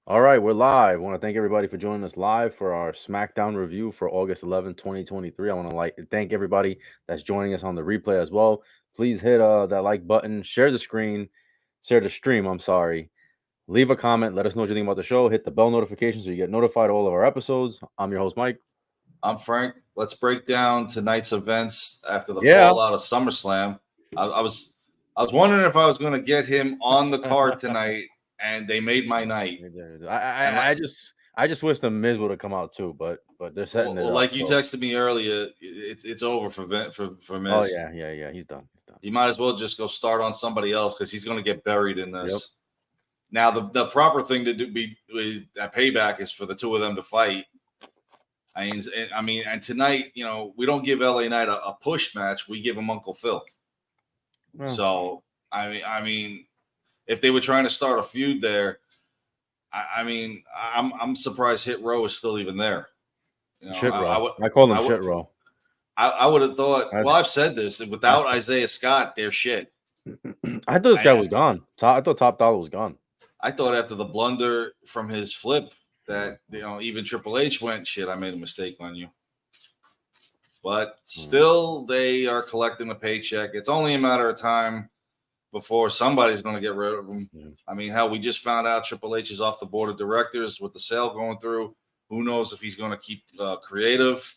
All right, we're live. I want to thank everybody for joining us live for our Smackdown review for August 11th, 2023. I want to thank everybody that's joining us on the replay as well. Please hit that like button, share the screen, share the stream. I'm sorry. Leave a comment. Let us know what you think about the show. Hit the bell notification so you get notified of all of our episodes. I'm your host, Mike. I'm Frank. Let's break down tonight's events after the Yeah. fallout of SummerSlam. I was wondering if I was going to get him on the card tonight, and they made my night. And like, I just wish the Miz would have come out too, but they're setting it well, up. like you So. texted me earlier, it's over for Oh Miz. yeah. He's done. He's done. He might as well just go start on somebody else because he's going to get buried in this. Yep. Now, the proper thing to do be at Payback is for the two of them to fight. And tonight, we don't give LA Knight a push match. We give him Uncle Phil. Well, So, if they were trying to start a feud there, I'm surprised Hit Row is still even there. Shit Row. I call them Shit Row. I would have thought. Well, I've said this. Without Isaiah Scott, they're shit. I thought this guy was gone. I thought Top Dollar was gone. I thought after the blunder from his flip that even Triple H went, shit, I made a mistake on you. But still, they are collecting a paycheck. It's only a matter of time before somebody's going to get rid of him. Yeah. I mean, hell, we just found out Triple H is off the board of directors with the sale going through. Who knows if he's going to keep creative?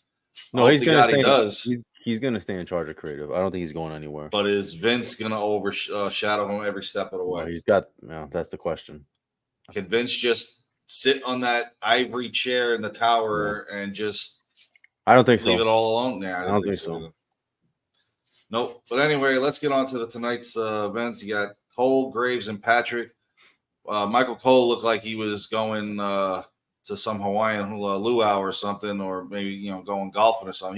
No, he's going to stay. He does. He's going to stay in charge of creative. I don't think he's going anywhere. But is Vince going to overshadow him every step of the way? Well, he's got. That's the question. Can Vince just sit on that ivory chair in the tower and just? I don't think leave so. it all alone. Yeah, I don't think so. Nope. But anyway, let's get on to tonight's events. You got Cole, Graves, and Patrick. Michael Cole looked like he was going to some Hawaiian luau or something, or maybe going golfing or something.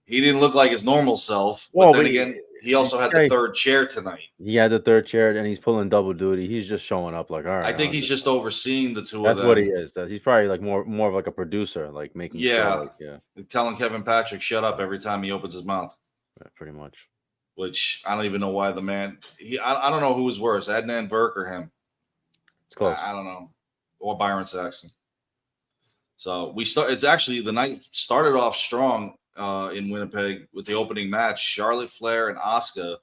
He didn't look like his normal self. But then again, he also had the third chair tonight. He had the third chair, and he's pulling double duty. He's just showing up like, all right. I think he's just overseeing the two of them. That's what he is. He's probably like more of like a producer, like making sure, telling Kevin Patrick shut up every time he opens his mouth. Yeah, pretty much. Which I don't even know why the man. I don't know who was worse, Adnan Burke or him. It's close. I don't know, or Byron Saxton. So it's actually the night started off strong in Winnipeg with the opening match, Charlotte Flair and Asuka,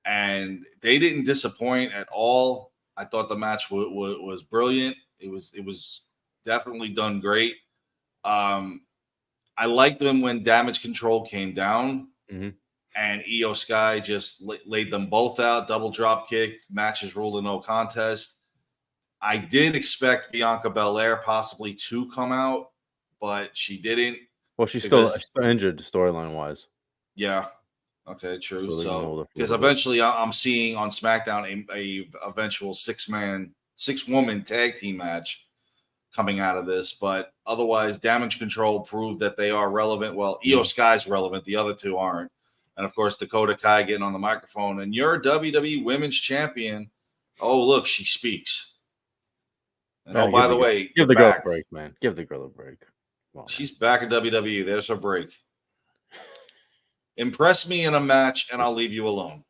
and they didn't disappoint at all. I thought the match was brilliant. It was definitely done great. I liked them when Damage Control came down. And Io Sky just laid them both out, double drop kick, matches ruled a no contest. I did expect Bianca Belair possibly to come out, but she didn't. Well, she's still injured storyline wise. Yeah. Okay, true. So because eventually I'm seeing on SmackDown a eventual six-woman tag team match coming out of this, but otherwise Damage Control proved that they are relevant. Well, Io Sky's relevant, the other two aren't. And, of course, Dakota Kai getting on the microphone. And you're WWE Women's Champion. Oh, look, she speaks. And, by the way, give the girl a break, man. Give the girl a break. Well, she's back in WWE. There's her break. Impress me in a match, and I'll leave you alone.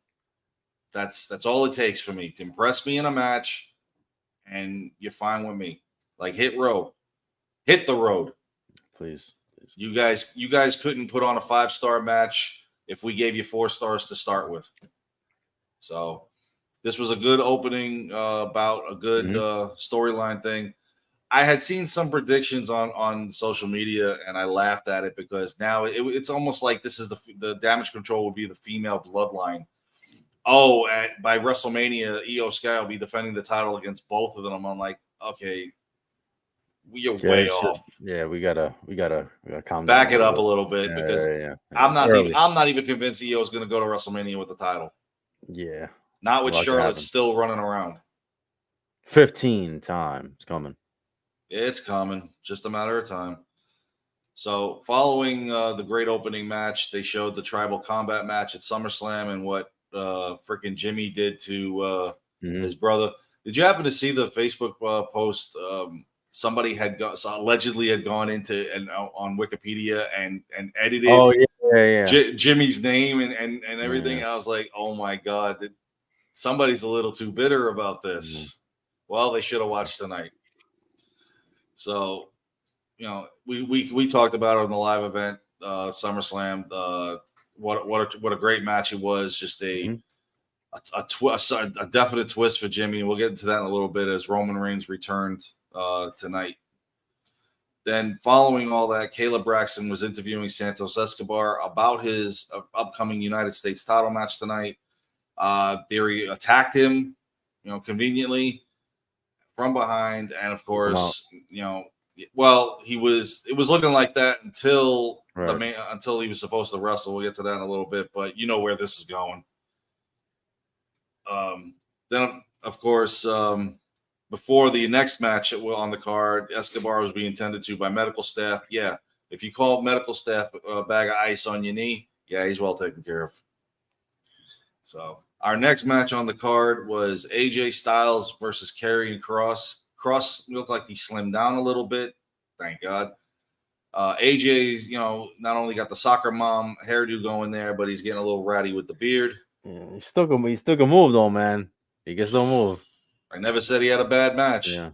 That's all it takes for me. To impress me in a match, and you're fine with me. Like, hit road. Hit the road. Please. You guys couldn't put on a 5-star match if we gave you 4 stars to start with. So this was a good opening about a good storyline thing. I had seen some predictions on social media, and I laughed at it because now it's almost like this is the Damage Control will be the female bloodline. Oh, by WrestleMania, Io Sky will be defending the title against both of them. I'm like, okay, you're way off. Yeah, we gotta calm down. Back it up a little bit because I'm not even convinced Io is going to go to WrestleMania with the title. Yeah, not with Charlotte still running around. 15 times coming. It's coming, just a matter of time. So, following the great opening match, they showed the tribal combat match at SummerSlam and what freaking Jimmy did to his brother. Did you happen to see the Facebook post? Somebody allegedly had gone into on Wikipedia and edited Jimmy's name and everything. I was like, oh my God, somebody's a little too bitter about this. Well, they should have watched tonight. So, we talked about it on the live event, SummerSlam. What a great match it was. Just a definite twist for Jimmy. We'll get into that in a little bit as Roman Reigns returned tonight. Then, following all that, Caleb Braxton was interviewing Santos Escobar about his upcoming United States title match tonight. Theory attacked him, conveniently from behind, and of course, it was looking like that until until he was supposed to wrestle. We'll get to that in a little bit, but you know where this is going. Then, of course, before the next match on the card, Escobar was being tended to by medical staff. Yeah, if you call medical staff a bag of ice on your knee, yeah, he's well taken care of. So our next match on the card was AJ Styles versus Carrie and Cross. Cross looked like he slimmed down a little bit. Thank God. AJ's, not only got the soccer mom hairdo going there, but he's getting a little ratty with the beard. Yeah, he still can move though, man. He can still move. I never said he had a bad match. Yeah.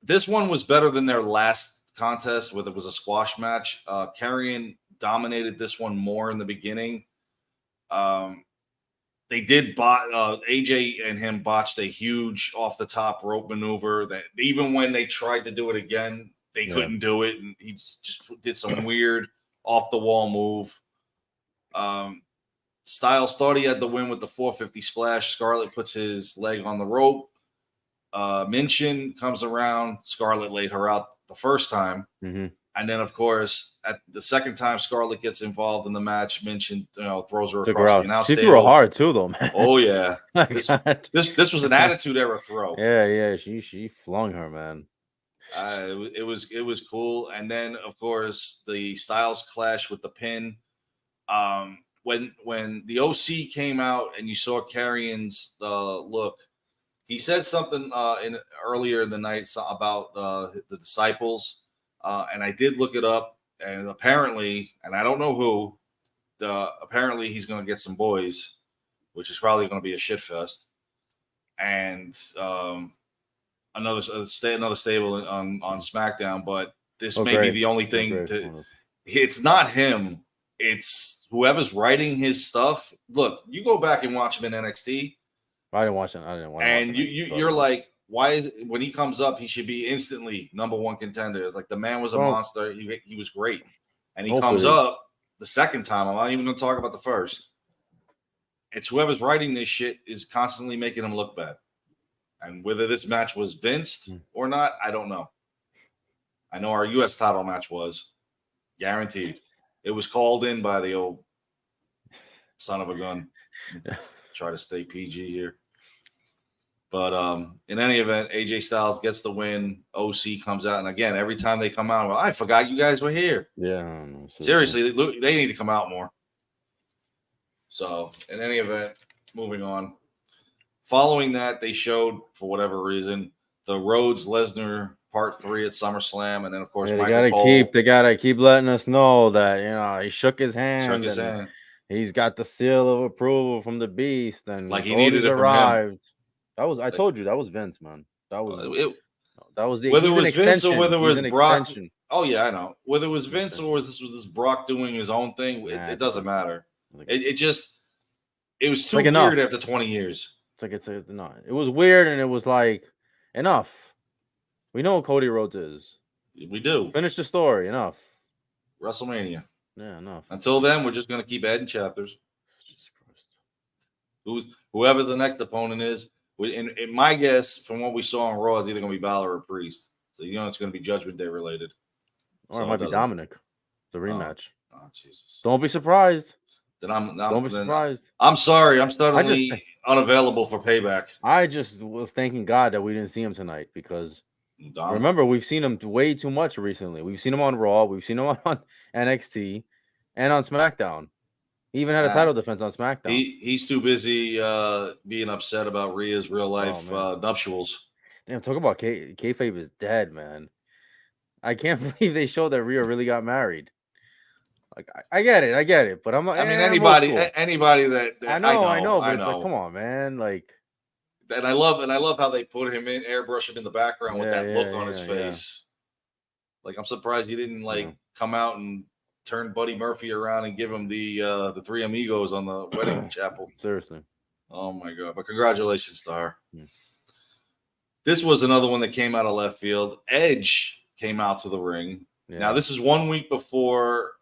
This one was better than their last contest, where it was a squash match. Carrion dominated this one more in the beginning. They did AJ and him botched a huge off the top rope maneuver that even when they tried to do it again, they couldn't do it, and he just did some weird off the wall move. Styles thought he had the win with the 450 splash. Scarlett puts his leg on the rope. Minchin comes around. Scarlett laid her out the first time. Mm-hmm. And then, of course, at the second time Scarlett gets involved in the match, Minchin throws her Took across her the announce She table. threw her hard too, though, man. Oh yeah, this was an attitude era throw. Yeah, she flung her, man. It was cool. And then, of course, the Styles clash with the pin. When the OC came out and you saw Carrion's look, he said something earlier in the night about the disciples, and I did look it up, and apparently, and I don't know who, apparently he's going to get some boys, which is probably going to be a shit fest, and another stable on SmackDown, but this may be the only thing. It's not him. It's whoever's writing his stuff. Look, you go back and watch him in NXT. I didn't watch it. And you're like, why is it, when he comes up, he should be instantly number one contender? It's like the man was a monster. He was great. And he comes up the second time. I'm not even going to talk about the first. It's whoever's writing this shit is constantly making him look bad. And whether this match was Vinced or not, I don't know. I know our U.S. title match was guaranteed. It was called in by the old son of a gun. Try to stay PG here. But in any event, AJ Styles gets the win. OC comes out. And again, every time they come out, I forgot you guys were here. Yeah. Seriously, they need to come out more. So in any event, moving on. Following that, they showed, for whatever reason, the Rhodes-Lesnar Part 3 at SummerSlam. And then, of course, they gotta keep letting us know that, he shook his hand. He's got the seal of approval from the Beast, and like he needed it arrived. I told you that was Vince, man. That was the whether it was Vince or whether it was Brock. Extension. Oh yeah, I know. Whether it was Vince or this was Brock doing his own thing, it doesn't matter. It was too weird after 20 years. It was weird, and it was like enough. We know what Cody Rhodes is. We do. Finish the story. Enough. WrestleMania. Yeah, enough. Until then, we're just going to keep adding chapters. Whoever the next opponent is, in my guess, from what we saw on Raw, is either going to be Balor or Priest. So it's going to be Judgment Day related. Or it might be Dominic, the rematch. Oh, Jesus! Don't be surprised. Don't be surprised. I'm sorry. I'm suddenly unavailable for Payback. I just was thanking God that we didn't see him tonight because remember, we've seen him way too much recently. We've seen him on Raw. We've seen him on NXT and on SmackDown. He even had a title defense on SmackDown. He's too busy being upset about Rhea's real life nuptials. Damn, talk about kayfabe is dead, man. I can't believe they showed that Rhea really got married. Like I get it, but I'm like, anybody that I know, but it's like, come on, man. Like, And I love how they put him in, airbrush him in the background with that look on his face. Like, I'm surprised he didn't come out and turn Buddy Murphy around and give him the Three Amigos on the wedding chapel. Seriously. Oh my God! But congratulations to her. This was another one that came out of left field. Edge came out to the ring. Yeah. Now, this is 1 week before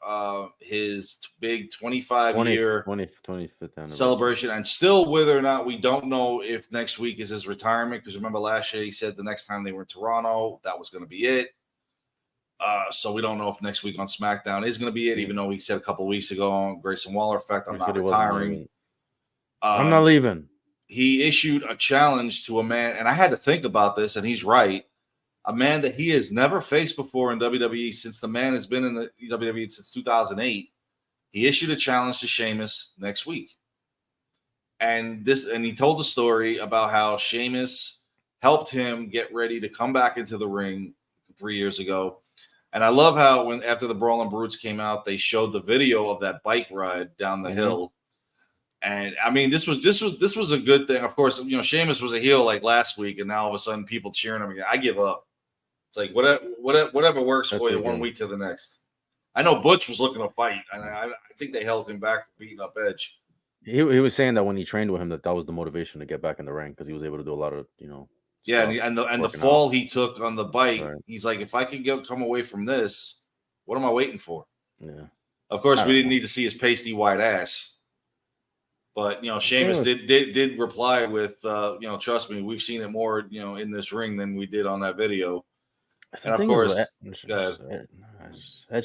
his big 25-year 25th celebration. And still, whether or not, we don't know if next week is his retirement. Because remember last year he said the next time they were in Toronto, that was going to be it. So we don't know if next week on SmackDown is going to be it, even though he said a couple of weeks ago on Grayson Waller effect, I'm not retiring. I'm not leaving. He issued a challenge to a man, and I had to think about this, and he's right. A man that he has never faced before in WWE since the man has been in the WWE since 2008. He issued a challenge to Sheamus next week. And he told the story about how Sheamus helped him get ready to come back into the ring 3 years ago. And I love how after the Brawling Brutes came out, they showed the video of that bike ride down the hill. And I mean, this was a good thing. Of course, Sheamus was a heel like last week, and now all of a sudden people cheering him again. I give up. It's like whatever works for you 1 week to the next. I know Butch was looking to fight, and I think they held him back from beating up Edge. He was saying that when he trained with him, that was the motivation to get back in the ring because he was able to do a lot of Yeah, and the fall he took on the bike, he's like, if I could come away from this, what am I waiting for? Yeah. Of course, we didn't need to see his pasty white ass. But Sheamus did reply with trust me, we've seen it more in this ring than we did on that video. And of course,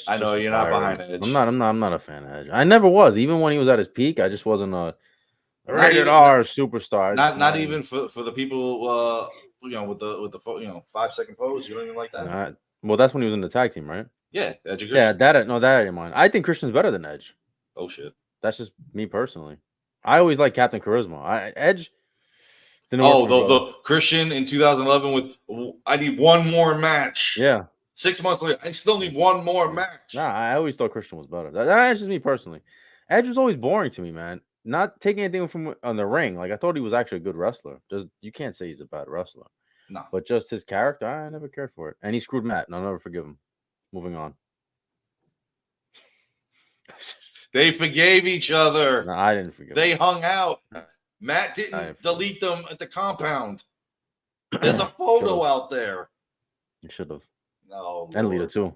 I know you're not behind Edge. I'm not a fan of Edge. I never was. Even when he was at his peak, I just wasn't a rated R superstar. Not even for the people with the 5-second pose. You don't even like that. Well, that's when he was in the tag team, right? Yeah, Edge. Yeah, that I didn't mind. I think Christian's better than Edge. Oh shit. That's just me personally. I always like Captain Charisma. Edge. The Christian in 2011 with I need one more match. Yeah. 6 months later, I still need one more match. Nah, I always thought Christian was better. That's just me personally. Edge was always boring to me, man. Not taking anything from on the ring. Like, I thought he was actually a good wrestler. You can't say he's a bad wrestler. No. But just his character, I never cared for it. And he screwed Matt, and I'll never forgive him. Moving on. They forgave each other. No, I didn't forgive They hung out. Matt didn't delete them at the compound. There's a photo out there. You should have. Oh, and Lita too.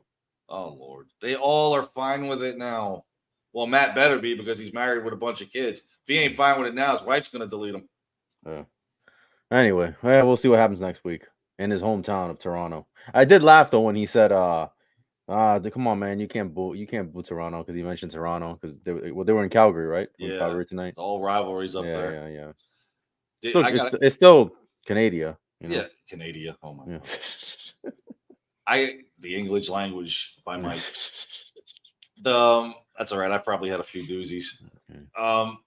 Oh, Lord. They all are fine with it now. Well, Matt better be because he's married with a bunch of kids. If he ain't fine with it now, his wife's going to delete him. Yeah. Anyway, we'll see what happens next week in his hometown of Toronto. I did laugh, though, when he said, come on, man, you can't boo Toronto because he mentioned Toronto because they were in Calgary, right? Yeah. Calgary tonight. All rivalries up there. Yeah. It's still Canada. Yeah, Canada. Oh, my God. The English language by Mike. That's all right. I've probably had a few doozies. I'm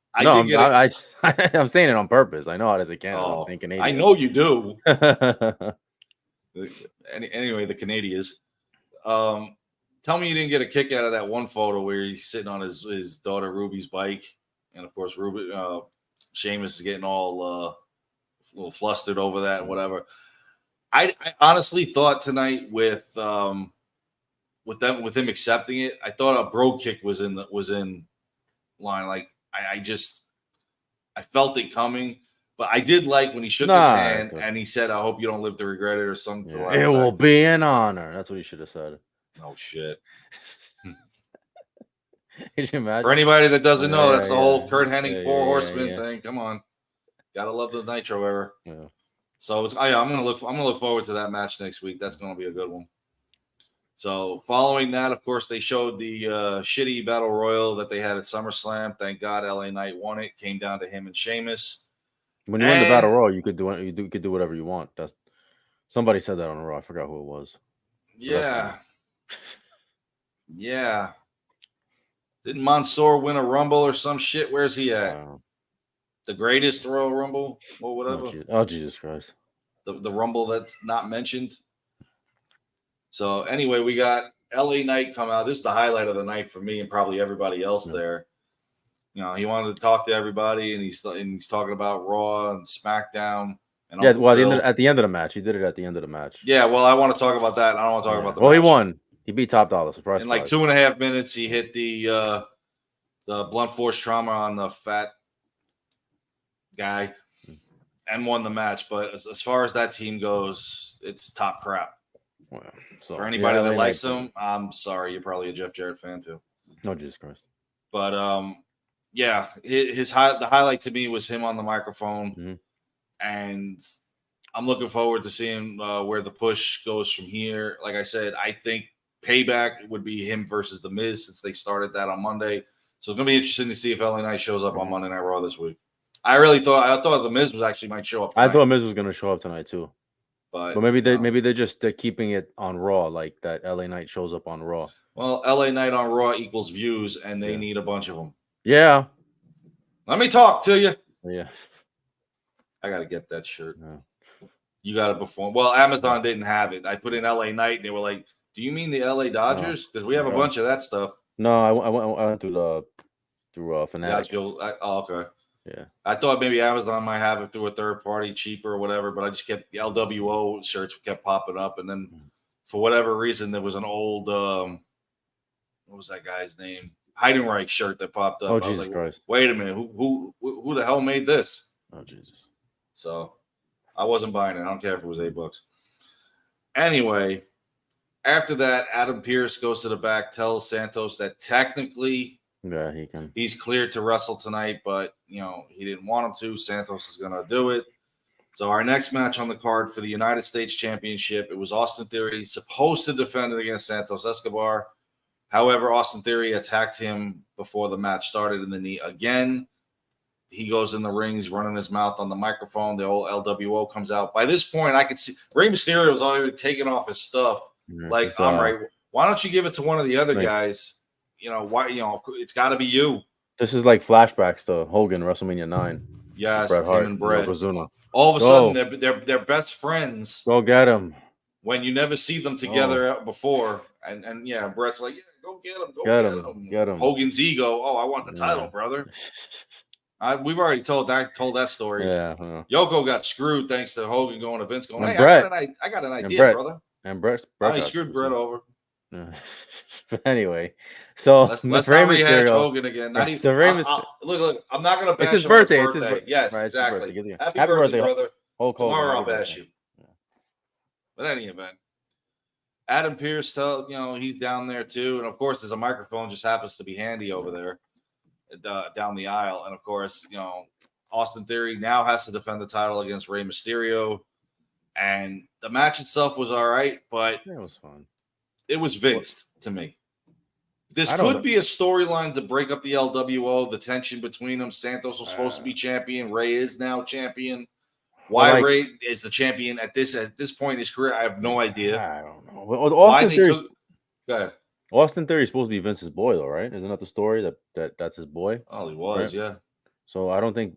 saying it on purpose. I know how does it Canada. I'm saying Canadian. I know you do. Anyway, the Canadians. Tell me you didn't get a kick out of that one photo where he's sitting on his daughter Ruby's bike, and of course Sheamus is getting all a little flustered over that and whatever. I honestly thought tonight with him accepting it, I thought a bro kick was in line. Like I felt it coming, but I did like when he shook his hand and he said, "I hope you don't live to regret it" or something. Yeah, it will be an honor. That's what he should have said. Oh shit! Could you imagine? For anybody that doesn't know, that's the whole Kurt Hennig 4 Horsemen thing. Come on, gotta love the Nitro era. Yeah. So I'm gonna look forward to that match next week. That's gonna be a good one. So following that, of course, they showed the shitty battle royal that they had at SummerSlam. Thank God, LA Knight won it. Came down to him and Sheamus. When you win the battle royal, you could do whatever you want. Somebody said that on Raw. I forgot who it was. Yeah. Yeah. Didn't Mansoor win a Rumble or some shit? Where's he at? The greatest Royal Rumble or whatever? Oh, Jesus Christ. The Rumble that's not mentioned. So anyway, we got LA Knight come out. This is the highlight of the night for me and probably everybody else there. He wanted to talk to everybody, and he's talking about Raw and SmackDown. and Yeah, Uncle well, Phil. at the end of the match, he did it at the end of the match. Yeah, well, I want to talk about that. I don't want to talk about the Well, match. he won. He beat Top Dollar. Surprise, In like surprise. 2.5 minutes, he hit the blunt force trauma on the fat guy and won the match. But as far as that team goes, it's top crap. Well, so For anybody that LA likes Knight, him, I'm sorry, you're probably a Jeff Jarrett fan too. no, Jesus Christ. But yeah, the highlight to me was him on the microphone, Mm-hmm. and I'm looking forward to seeing where the push goes from here. Like I said, I think payback would be him versus The Miz since they started that on Monday. So it's gonna be interesting to see if LA Knight shows up on Monday Night Raw this week. I thought The Miz was actually might show up tonight. I thought Miz was gonna show up tonight too. But maybe they're just keeping it on Raw, like that LA Knight shows up on Raw. Well, LA Knight on Raw equals views, and they need a bunch of them. Yeah. Let me talk to you. Yeah. I gotta get that shirt. Yeah. You gotta perform. Well, Amazon didn't have it. I put in LA Knight, and they were like, "Do you mean the LA Dodgers? Because we have a bunch of that stuff." No, I went through Fanatics. Okay. Yeah. I thought maybe Amazon might have it through a third party, cheaper or whatever, but I just kept the LWO shirts kept popping up, and then for whatever reason there was an old what was that guy's name? Heidenreich shirt that popped up. Oh, I Jesus was like, Christ. wait a minute, who the hell made this? Oh, Jesus. So I wasn't buying it. I don't care if it was $8. Anyway, after that, Adam Pearce goes to the back, tells Santos that technically he's cleared to wrestle tonight, but he didn't want him to. Santos is gonna do it. So our next match on the card for the United States Championship, it was Austin Theory supposed to defend it against Santos Escobar. However, Austin Theory attacked him before the match started in the knee again. He goes in the ring, he's running his mouth on the microphone. The old LWO comes out. By this point, I could see Rey Mysterio was already taking off his stuff. I'm right. Why don't you give it to one of the other guys? Why? It's got to be you. This is like flashbacks to Hogan WrestleMania 9. Yes, Bret Hart, him and Bret. Yokozuna. All of a sudden, they're best friends. Go get him. When you never see them together before, and yeah, Bret's like, yeah, go get him, get him. Hogan's ego. Oh, I want the title, brother. We've already told that story. Yeah. Yoko got screwed thanks to Hogan going to Vince going, hey, I got an idea, brother. And Bret he screwed Bret over. But anyway, so let's not rehash Hogan again. Not even. Look, I'm not going to bash it's his birthday. It's his birthday. Yes, exactly. Happy birthday, brother. Tomorrow I'll bash you. But any event, Adam Pearce, he's down there too, and of course, there's a microphone just happens to be handy over there down the aisle, and of course, Austin Theory now has to defend the title against Rey Mysterio, and the match itself was all right, but it was fun. It was Vinced to me. This could be a storyline to break up the LWO, the tension between them. Santos was supposed to be champion. Rey is now champion. Why Rey is the champion at this point in his career, I have no idea. I don't know. Well, Go ahead. Austin Theory is supposed to be Vince's boy, though, right? Isn't that the story that's his boy? Oh, he was, right? Yeah. So I don't think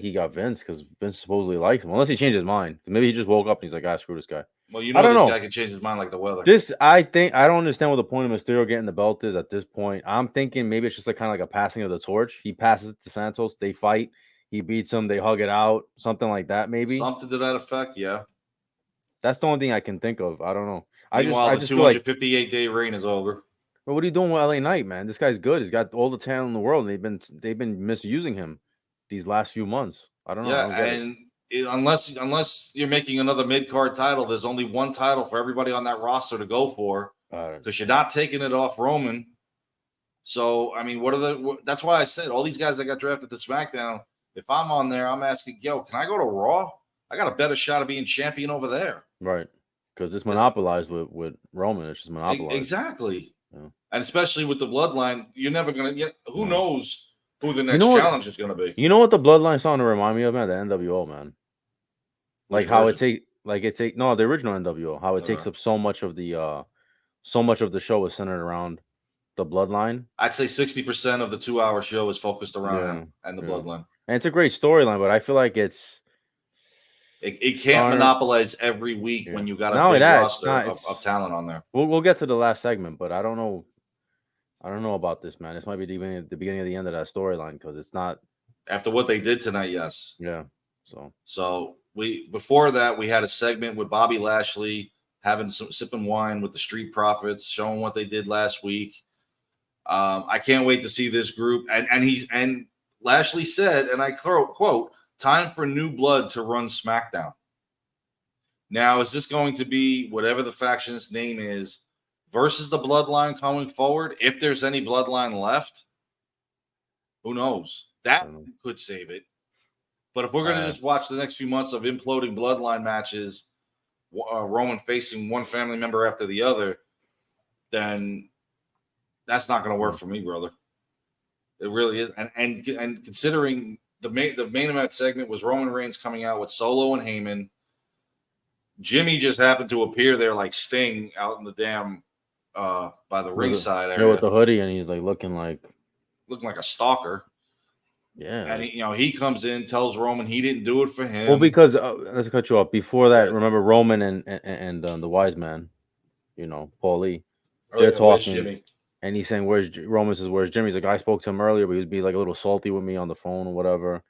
he got Vince because Vince supposedly likes him, unless he changed his mind. Maybe he just woke up and he's like, screw this guy. Well, I don't know. Guy can change his mind like the weather. I don't understand what the point of Mysterio getting the belt is at this point. I'm thinking maybe it's just kind of like a passing of the torch. He passes it to Santos, they fight. He beats him. They hug it out. Something like that, maybe. Something to that effect, yeah. That's the only thing I can think of. I don't know. Meanwhile, the 258-day reign is over. But what are you doing with LA Knight, man? This guy's good. He's got all the talent in the world, and they've been misusing him these last few months. I don't know. Yeah, unless you're making another mid-card title, there's only one title for everybody on that roster to go for because you're not taking it off Roman. So, I mean, that's why I said all these guys that got drafted to SmackDown, if I'm on there, I'm asking, can I go to Raw? I got a better shot of being champion over there. Right. Because it's monopolized with Roman. It's just monopolized. Exactly. Yeah. And especially with the bloodline, you're never going to get – who knows who the next challenge is going to be. You know what the bloodline song to remind me of, man? The NWO, man. Like how it take the original NWO, how it takes up so much of the show is centered around the bloodline. I'd say 60% of the 2-hour show is focused around him and the bloodline. And it's a great storyline, but I feel like it can't monopolize every week when you got a big roster of talent on there. We'll get to the last segment, but I don't know about this, man. This might be the beginning of the end of that storyline because it's not after what they did tonight. Yes. Yeah. So before that we had a segment with Bobby Lashley sipping wine with the Street Profits, showing what they did last week. I can't wait to see this group. And Lashley said, and I quote, "Time for new blood to run SmackDown." Now, is this going to be whatever the faction's name is versus the Bloodline coming forward? If there's any Bloodline left, who knows? That could save it. But if we're going to just watch the next few months of imploding Bloodline matches, Roman facing one family member after the other, then that's not going to work for me, brother. It really is. And considering the main event segment was Roman Reigns coming out with Solo and Heyman, Jimmy just happened to appear there like Sting out in the damn by the ringside area with the hoodie, and he's like looking like a stalker. Yeah, and he comes in, tells Roman he didn't do it for him. Well, because let's cut you off. Before that, remember Roman and the wise man, Paulie, they're talking, and he's saying, Roman says, "Where's Jimmy?" He's like, "I spoke to him earlier, but he was being like a little salty with me on the phone or whatever."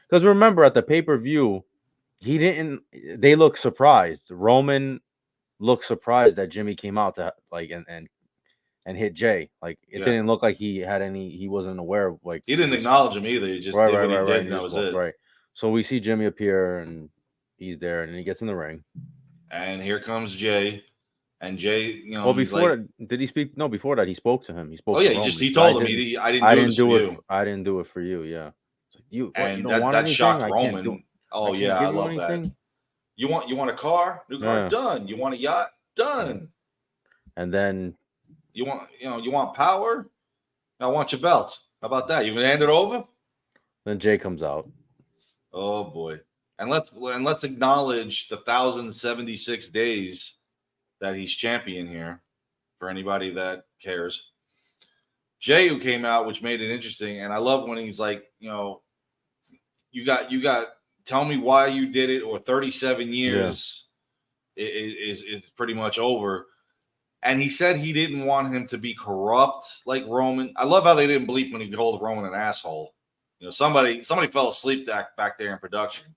Because remember at the pay-per-view, they look surprised. Roman looked surprised that Jimmy came out to like and hit Jay. Like it didn't look like he wasn't aware of he didn't acknowledge him either. He just did what he did, and that was it. Right. So we see Jimmy appear, and he's there, and he gets in the ring. And here comes Jay. And Jay, well, before did he speak? No, before that he spoke to him. He spoke. Oh yeah, he told him I didn't do it. I didn't do it for you. Yeah. You don't that shocked Roman. Oh yeah, I love that. You want a car? New car? Done. You want a yacht? Done. And then you want power? I want your belt. How about that? You gonna hand it over? Then Jay comes out. Oh boy. And let's acknowledge the 1,076 days that he's champion here for anybody that cares. Jay, who came out, which made it interesting, and I love when he's like, you got tell me why you did it, or 37 years is pretty much over. And he said he didn't want him to be corrupt like Roman. I love how they didn't bleep when he called Roman an asshole. Somebody fell asleep back there in production.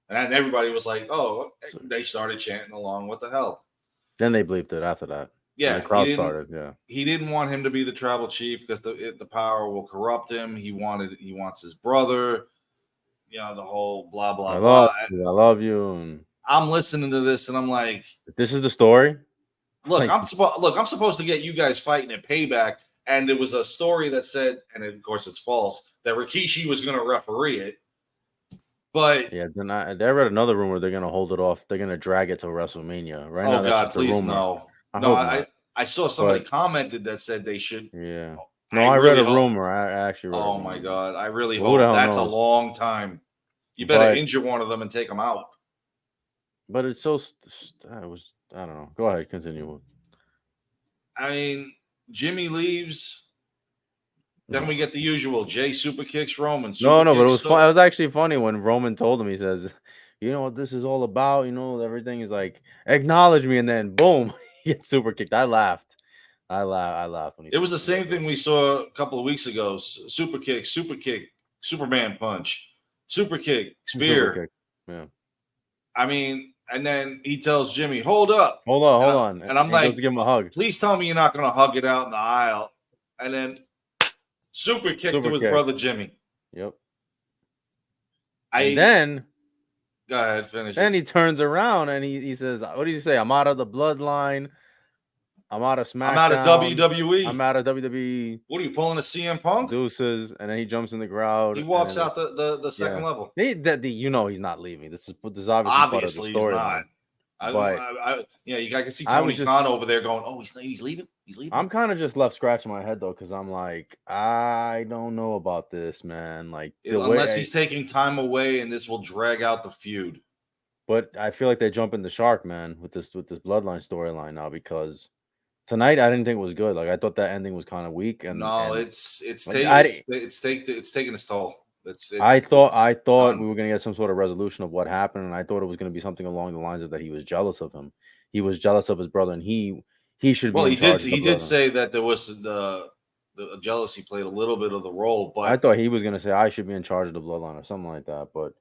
And everybody was like, oh, they started chanting along. What the hell? Then they bleeped it after that. Yeah. The crowd started. Yeah. He didn't want him to be the tribal chief because the power will corrupt him. He wants his brother. The whole blah, blah, blah. I love you. And I'm listening to this and I'm like, this is the story. Look, I'm supposed to get you guys fighting at Payback. And it was a story that said, and of course it's false, that Rikishi was going to referee it. But yeah, then I read another rumor they're gonna hold it off. They're gonna drag it to WrestleMania. Right now, God, please no. I saw somebody commented that said they should. Yeah. No, I read a rumor. I actually read. Oh my God, I really hope that's a long time. You better injure one of them and take them out. But it's so. I don't know. Go ahead, continue. I mean, Jimmy leaves. Then we get the usual Jay super kicks Roman. But it was fun. It was actually funny when Roman told him. He says, "You know what this is all about? Everything is like acknowledge me," and then boom, he gets super kicked. I laughed. When it was the same thing we saw a couple of weeks ago. Super kick, Superman punch, super kick, spear. Super kick. Yeah. I mean, and then he tells Jimmy, "Hold up, hold on," and I'm like, to give him a hug. Please tell me you're not going to hug it out in the aisle, and then. Super kick to his brother Jimmy. Yep. Then go ahead, finish. Then he turns around and he says, "What did he say? I'm out of the bloodline. I'm out of Smackdown. I'm out of WWE. I'm out of WWE. What are you pulling a CM Punk? Deuces." And then he jumps in the crowd. He walks out the second level. He's not leaving. This is obviously part of the story. He's not. I can see Tony Khan over there going, "Oh, he's leaving. He's leaving." I'm kind of just left scratching my head though, because I'm like, I don't know about this, man. Like, unless he's taking time away, and this will drag out the feud. But I feel like they're jumping the shark, man, with this bloodline storyline now, because tonight I didn't think it was good. Like, I thought that ending was kind of weak. It's taking its toll. I thought we were gonna get some sort of resolution of what happened, and I thought it was gonna be something along the lines of that he was jealous of him. He was jealous of his brother, and he should be. Well, he did say that there was the jealousy played a little bit of the role, but I thought he was gonna say I should be in charge of the bloodline or something like that. But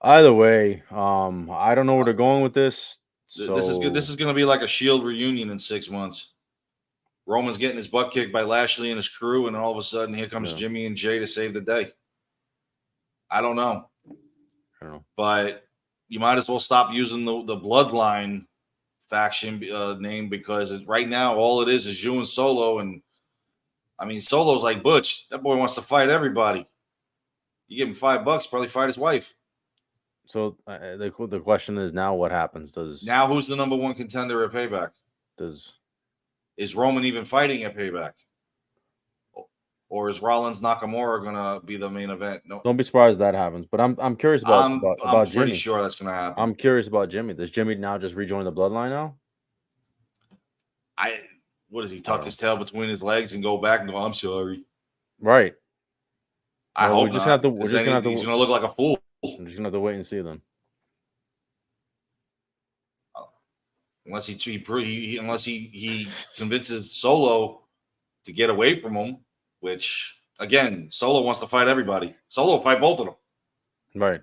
Either way, I don't know where they're going with this. This is good. This So is going to be like a Shield reunion in 6 months. Roman's getting his butt kicked by Lashley and his crew, and then all of a sudden, here comes Jimmy and Jay to save the day. I don't know. But you might as well stop using the Bloodline faction name, because right now all it is you and Solo. And I mean, Solo's like Butch. That boy wants to fight everybody. You give him $5, probably fight his wife. So the question is now, what happens? Now who's the number one contender at Payback? Is Roman even fighting at Payback? Or is Rollins Nakamura gonna be the main event? No, don't be surprised if that happens. But I'm curious about I'm pretty Jimmy. sure that's gonna happen. I'm curious about Jimmy. Does Jimmy now just rejoin the Bloodline now? What does he tuck his tail between his legs and go back and go, I'm sorry? Right. I hope we're just not. gonna have to. He's gonna look like a fool. I'm just gonna have to wait and see then. Unless he convinces Solo to get away from him, which again, Solo wants to fight everybody. Solo will fight both of them. Right.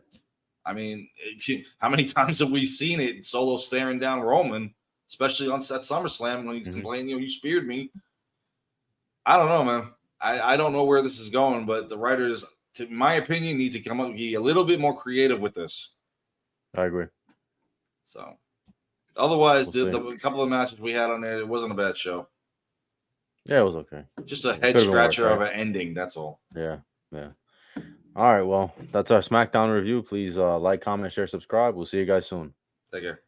I mean, how many times have we seen it? Solo staring down Roman, especially on that SummerSlam when he's complaining, you speared me. I don't know, man. I don't know where this is going, but the writers, in my opinion, need to come up be a little bit more creative with this. I agree. So, otherwise, the couple of matches we had on there, it wasn't a bad show. Yeah, it was okay. Just a head scratcher of an ending. That's all. Yeah. All right. Well, that's our SmackDown review. Please like, comment, share, subscribe. We'll see you guys soon. Take care.